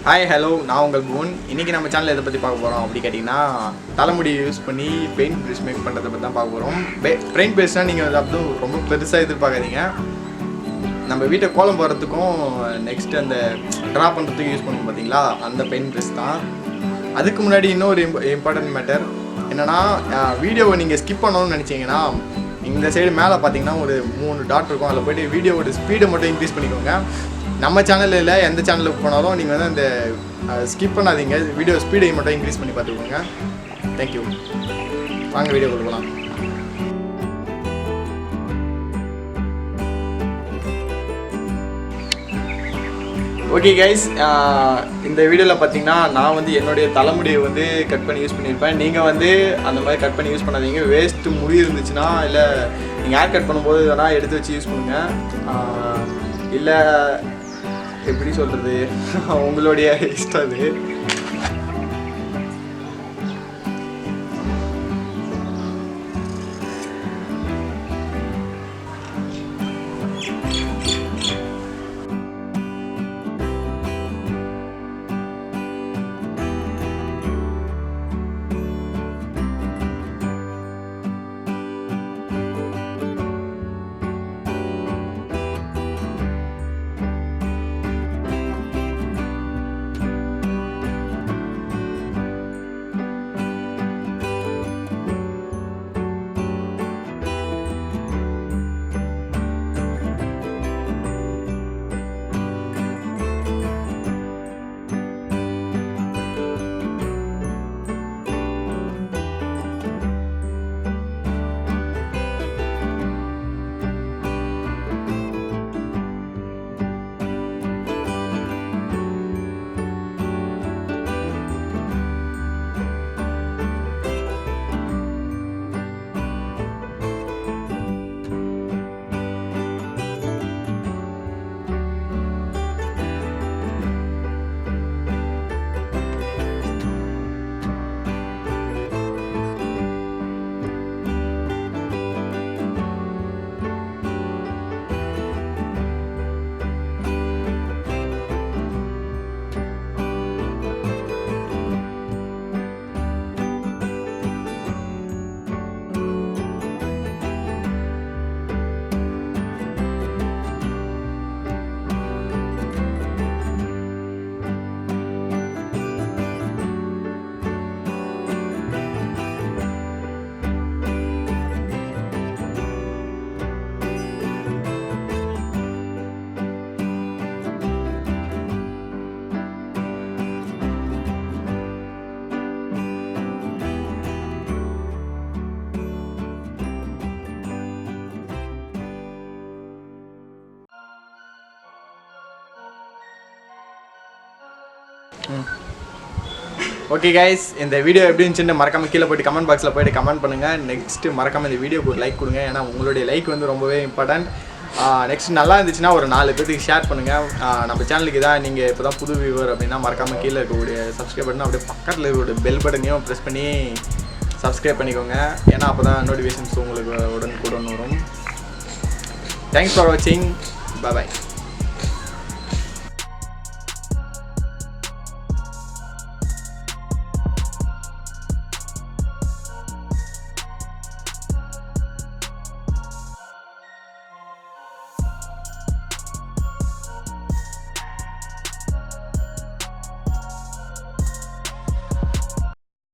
Hi hello நான் உங்கள் பூன். இன்றைக்கி நம்ம சேனலில் எதை பற்றி பார்க்க போகிறோம் அப்படி கேட்டிங்கன்னா தலைமுடி யூஸ் பண்ணி பெயிண்ட் ப்ரஷ் மேக் பண்ணுறதை பற்றி தான் பார்க்க போகிறோம். பெயிண்ட் ப்ரஷ்னால் நீங்கள் அப்படியும் ரொம்ப பெருசாக எதிர்பார்க்காதீங்க. நம்ம வீட்டை கோலம் போடுறதுக்கும் நெக்ஸ்ட்டு அந்த ட்ரா பண்ணுறதுக்கு யூஸ் பண்ணுவோம் பார்த்தீங்களா, அந்த பெயிண்ட் ப்ரஷ் தான். அதுக்கு முன்னாடி இன்னொரு இம்பார்ட்டன்ட் மேட்டர் என்னென்னா, வீடியோவை நீங்கள் ஸ்கிப் பண்ணணும்னு நினச்சிங்கன்னா இந்த சைடு மேலே பார்த்தீங்கன்னா ஒரு 3 டாட் இருக்கும். அதில் போய்ட்டு வீடியோவோட ஸ்பீடை மட்டும் இன்க்ரீஸ் பண்ணிக்கோங்க. நம்ம சேனலில் இல்லை, எந்த சேனலுக்கு போனாலும் நீங்கள் வந்து அந்த ஸ்கிப் பண்ணாதீங்க, வீடியோ ஸ்பீடை மட்டும் இன்க்ரீஸ் பண்ணி பார்த்துக்கோங்க. தேங்க்யூ. வாங்க வீடியோ கொடுக்கலாம். ஓகே கைஸ், இந்த வீடியோவில் பார்த்தீங்கன்னா நான் வந்து என்னுடைய தலைமுடியை வந்து கட் பண்ணி யூஸ் பண்ணியிருப்பேன். நீங்கள் வந்து அந்த மாதிரி கட் பண்ணி யூஸ் பண்ணாதீங்க. வேஸ்ட்டு முடி இருந்துச்சுன்னா இல்லை நீங்கள் ஹேர் கட் பண்ணும்போது வேணால் எடுத்து வச்சு யூஸ் பண்ணுங்கள். இல்லை எப்படி சொல்கிறது, உங்களுடைய இஷ்டம் அது. ஓகே கைஸ், இந்த வீடியோ எப்படி இருந்துச்சுன்னு மறக்காமல் கீழே போய்ட்டு கமெண்ட் பாக்ஸில் போய்ட்டு கமெண்ட் பண்ணுங்கள். நெக்ஸ்ட்டு மறக்காமல் இந்த வீடியோக்கு ஒரு லைக் கொடுங்க, ஏன்னா உங்களுடைய லைக் வந்து ரொம்பவே இம்பார்ட்டன்ட். நெக்ஸ்ட் நல்லா இருந்துச்சுன்னா ஒரு 4 பேருக்கு ஷேர் பண்ணுங்கள். நம்ம சேனலுக்கு தான் நீங்கள் இப்போ தான் புது வியூவர் அப்படின்னா மறக்காமல் கீழே இருக்கக்கூடிய சப்ஸ்கிரைப் பட்டன் அப்படியே பக்கத்தில் இருக்கக்கூடிய பெல் பட்டனையும் ப்ரெஸ் பண்ணி சப்ஸ்கிரைப் பண்ணிக்கோங்க, ஏன்னா அப்போ தான் நோட்டிஃபிகேஷன்ஸ் உங்களுக்கு உடனுக்குடன் வரும். தேங்க்ஸ் ஃபார் வாட்சிங். பாய்.